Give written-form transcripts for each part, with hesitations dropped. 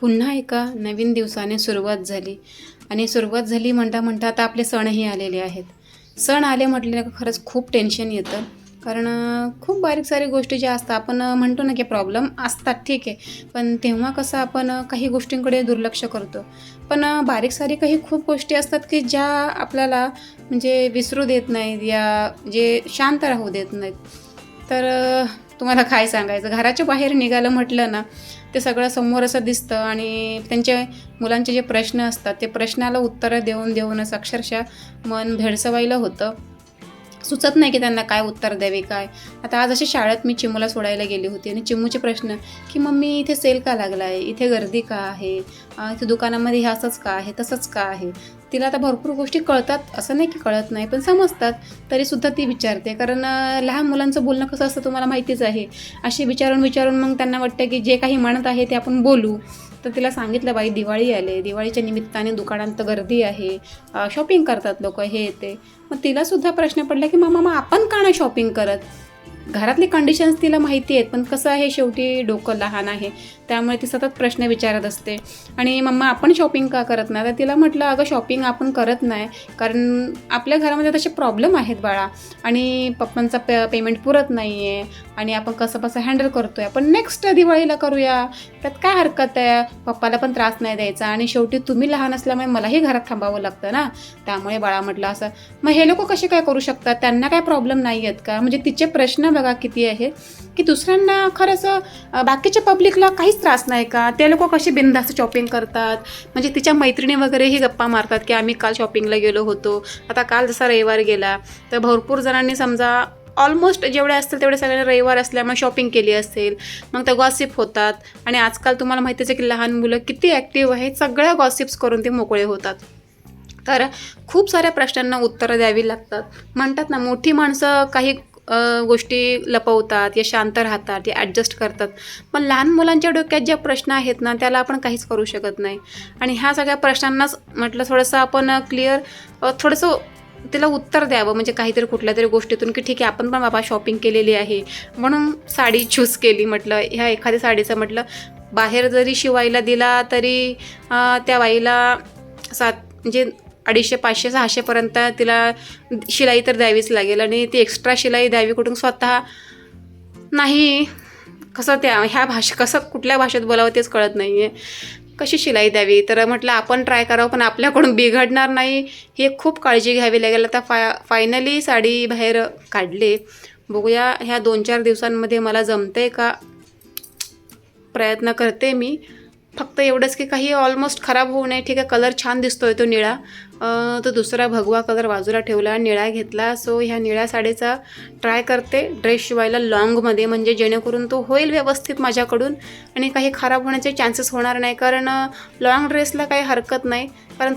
पुन्हा एका नवीन दिवसाने सुरुवात झाली आणि सुरुवात झाली म्हणता म्हणता आता आपले सणही आलेले आहेत. सण आले म्हटले का खरंच खूप टेन्शन येतं. कारण खूप बारीक सारीक गोष्टी ज्या असतात आपण म्हणतो ना की प्रॉब्लेम असतात ठीक आहे, पण तेव्हा कसं आपण काही गोष्टींकडे दुर्लक्ष करतो. पण बारीक सारीक काही खूप गोष्टी असतात की ज्या आपल्याला म्हणजे विसरू देत नाहीत या जे शांत राहू देत नाहीत. तर तुम्हाला काय सांगायचं, घराच्या बाहेर निघालं म्हटलं ना ते सगळं समोर असं दिसतं आणि त्यांचे मुलांचे जे प्रश्न असतात ते प्रश्नाला उत्तरं देऊन देऊनच अक्षरशः मन भेडसवायला होतं. सुचत नाही की त्यांना काय उत्तर द्यावे काय. आता आज अशी शाळेत मी चिमूला सोडायला गेली होती आणि चिमूचे प्रश्न की मम्मी इथे सेल का लागला आहे, इथे गर्दी का आहे, इथे दुकानामध्ये हे असंच का आहे तसंच का आहे. तिला आता भरपूर गोष्टी कळतात, असं नाही की कळत नाही, पण समजतात तरीसुद्धा ती विचारते. कारण लहान मुलांचं बोलणं कसं असतं तुम्हाला माहितीच आहे. असे विचारून विचारून मग त्यांना वाटतं की जे काही म्हणत आहे ते आपण बोलू. तर तिला सांगितलं बाई दिवाळी आले, दिवाळीच्या निमित्ताने दुकानात गर्दी आहे, शॉपिंग करतात लोक हे ते. मग तिलासुद्धा प्रश्न पडला की मग आपण का नाही शॉपिंग करत. घरातली कंडिशन्स तिला माहिती आहेत, पण कसं आहे शेवटी डोकं लहान आहे त्यामुळे ती सतत प्रश्न विचारत असते. आणि मम्मा आपण शॉपिंग का करत नाही. तर तिला म्हटलं अगं शॉपिंग आपण करत नाही कारण आपल्या घरामध्ये तसे प्रॉब्लेम आहेत बाळा आणि पप्पांचा पेमेंट पुरत नाही आहे आणि आपण कसं हँडल करतो आहे. आपण नेक्स्ट दिवाळीला करूया, त्यात काय हरकत आहे, पप्पाला पण त्रास नाही द्यायचा आणि शेवटी तुम्ही लहान असल्यामुळे मलाही घरात थांबावं लागतं ना. त्यामुळे बाळा म्हटलं असं. मग हे लोक कसे काय करू शकतात, त्यांना काय प्रॉब्लेम नाही आहेत का. म्हणजे तिचे प्रश्न बघा किती आहे की दुसऱ्यांना खरंच बाकीच्या पब्लिकला काहीच त्रास नाही का, ते लोक कशी बिनधास्त शॉपिंग करतात. म्हणजे तिच्या मैत्रिणी वगैरेही गप्पा मारतात की आम्ही काल शॉपिंगला गेलो होतो. आता काल जसा रविवार गेला तर भरपूर जणांनी समजा ऑलमोस्ट जेवढे असतील तेवढे सगळ्यांनी रविवार असल्यामुळे शॉपिंग केली असेल. मग त्या गॉसिप होतात आणि आजकाल तुम्हाला माहितीच आहे की लहान मुलं किती ॲक्टिव्ह आहेत, सगळ्या गॉसिप्स करून ते मोकळे होतात. तर खूप साऱ्या प्रश्नांना उत्तरं द्यावी लागतात. म्हणतात ना मोठी माणसं काही गोष्टी लपवतात या शांत राहतात या ॲडजस्ट करतात, पण लहान मुलांच्या डोक्यात ज्या प्रश्न आहेत ना त्याला आपण काहीच करू शकत नाही. आणि ह्या सगळ्या प्रश्नांनाच म्हटलं थोडंसं आपण क्लिअर थोडंसं तिला उत्तर द्यावं. म्हणजे काहीतरी कुठल्या तरी गोष्टीतून की ठीक आहे आपण पण बाबा शॉपिंग केलेली आहे म्हणून साडी चूज केली. म्हटलं ह्या एखाद्या साडीचं म्हटलं बाहेर जरी शिवायला दिला तरी त्या बाईला म्हणजे 250-500-600पर्यंत तिला शिलाई तर द्यावीच लागेल आणि ती एक्स्ट्रा शिलाई द्यावी कुठून, स्वतः नाही कसं कसं कुठल्या भाषेत बोलावं तेच कळत नाही आहे, कशी शिलाई द्यावी. तर म्हटलं आपण ट्राय करावं पण आपल्याकडून बिघडणार नाही हे खूप काळजी घ्यावी लागेल. आता फायनली साडी बाहेर काढले. बघूया ह्या 2-4 दिवसांमध्ये मला जमते का, प्रयत्न करते मी. फक्त एवढंच की काही ऑलमोस्ट खराब होऊ नये. ठीक आहे कलर छान दिसतोय तो निळा, तो दुसरा भगवा कलर बाजूला ठेवला, निळा घेतला. सो ह्या निळ्या साडीचा ट्राय करते ड्रेस शिवायला लॉंगमध्ये, म्हणजे जेणेकरून तो होईल व्यवस्थित माझ्याकडून आणि काही खराब होण्याचे चान्सेस होणार नाही. कारण लॉंग ड्रेसला काही हरकत नाही, कारण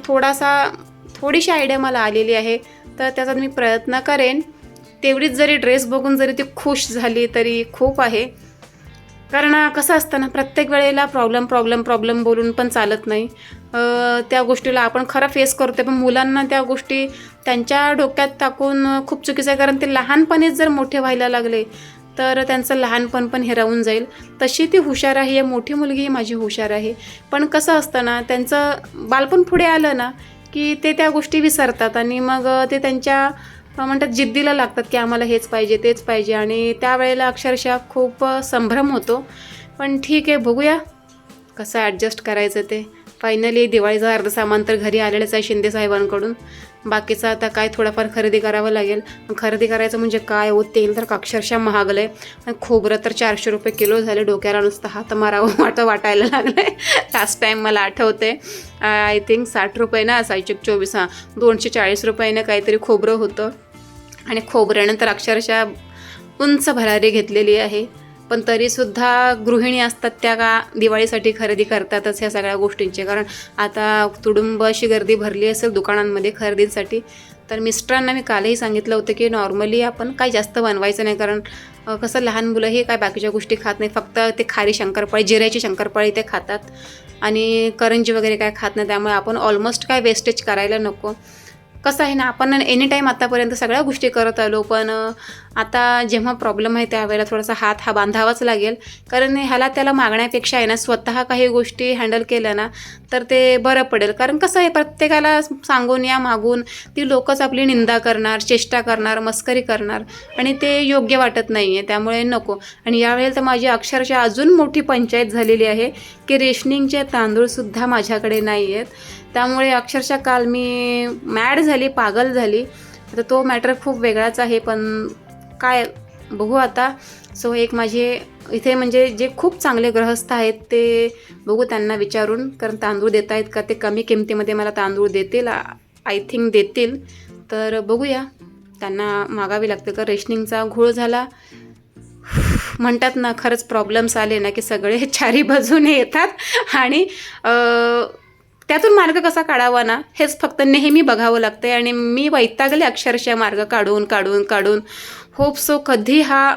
थोडीशी आयडिया मला आलेली आहे तर त्याचा मी प्रयत्न करेन. तेवढीच जरी ड्रेस बघून जरी ती खुश झाली तरी खूप आहे. कारण कसं असतं ना प्रत्येक वेळेला प्रॉब्लेम बोलून पण चालत नाही. त्या गोष्टीला आपण खरं फेस करतो पण मुलांना त्या गोष्टी त्यांच्या डोक्यात टाकून खूप चुकीचं आहे. कारण ते लहानपणीच जर मोठे व्हायला लागले तर त्यांचं लहानपण पण हिरावून जाईल. तशी ती हुशार आहे, मोठी मुलगी माझी हुशार आहे, पण कसं असतं ना त्यांचं बालपण पुढे आलं ना की ते त्या गोष्टी विसरतात आणि मग ते त्यांच्या म्हणतात जिद्दीला लागतात की आम्हाला हेच पाहिजे तेच पाहिजे आणि त्यावेळेला अक्षरशः खूप संभ्रम होतो. पण ठीक आहे बघूया कसं ॲडजस्ट करायचं ते. फायनली दिवाळीचं अर्ध सामान तर घरी आलेलंच आहे शिंदे साहेबांकडून. बाकीचं आता काय थोडंफार खरेदी करावं लागेल. खरेदी करायचं म्हणजे काय हो, तेल तर अक्षरशः महागलं आहे आणि खोबरं तर 400 रुपये किलो झाले. डोक्याला नुसतं हात मारावं वाटायला लागलं आहे. लास्ट टाईम मला आठवते आय थिंक 60 रुपये ना 24 240 रुपयानं काहीतरी खोबरं होतं आणि खोबऱ्यानंतर अक्षरशः उंच भरारी घेतलेली आहे. पण तरीसुद्धा गृहिणी असतात त्या का दिवाळीसाठी खरेदी करतातच ह्या सगळ्या गोष्टींची. कारण आता तुडुंब अशी गर्दी भरली असेल दुकानांमध्ये खरेदीसाठी. तर मिस्टरांना मी कालही सांगितलं होतं की नॉर्मली आपण काय जास्त बनवायचं नाही, कारण कसं लहान मुलं हे काय बाकीच्या गोष्टी खात नाही, फक्त ते खारी शंकरपाळी जिऱ्याची शंकरपाळी ते खातात आणि करंजी वगैरे काय खात नाही. त्यामुळे आपण ऑलमोस्ट काय वेस्टेज करायला नको. कसं आहे ना आपण एनी टाईम आतापर्यंत सगळ्या गोष्टी करत आलो, पण आता जेव्हा प्रॉब्लेम आहे त्यावेळेला थोडासा हात हा बांधावाच लागेल, कारण ह्याला त्याला मागण्यापेक्षा आहे ना स्वतः काही गोष्टी हँडल केल्या ना तर ते बरं पडेल. कारण कसं आहे, प्रत्येकाला सांगून या मागून ती लोकच आपली निंदा करणार, चेष्टा करणार, मस्करी करणार आणि ते योग्य वाटत नाही आहे, त्यामुळे नको. आणि यावेळेला तर माझी अक्षरशः अजून मोठी पंचायत झालेली आहे की रेशनिंगचे तांदूळसुद्धा माझ्याकडे नाही आहेत. त्यामुळे अक्षरशः काल मी मॅड झाली, पागल झाली. आता तो मॅटर खूप वेगळाच आहे, पण काय बघू आता. सो एक माझे इथे म्हणजे जे खूप चांगले गृहस्थ आहेत ते बघू त्यांना विचारून, कारण तांदूळ देत आहेत का ते कमी किमतीमध्ये मला तांदूळ देतील, आय थिंक देतील. तर बघूया, त्यांना मागावी लागते का. रेशनिंगचा घोळ झाला म्हणतात ना, खरंच प्रॉब्लेम्स आले ना की सगळे चारी बाजूने येतात आणि त्यातून मार्ग कसा काढावा ना हेच फक्त नेहमी बघावं लागतं आहे. आणि मी वैतागले अक्षरशः मार्ग काढून काढून काढून. होप सो कधी हा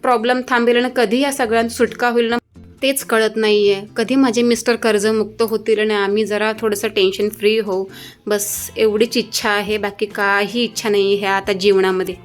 प्रॉब्लेम थांबेल आणि कधी या सगळ्यांची सुटका होईल ना तेच कळत नाही आहे. कधी माझे मिस्टर कर्जमुक्त होतील आणि आम्ही जरा थोडंसं टेन्शन फ्री होऊ, बस एवढीच इच्छा आहे. बाकी काही इच्छा नाही ह्या आता जीवनामध्ये.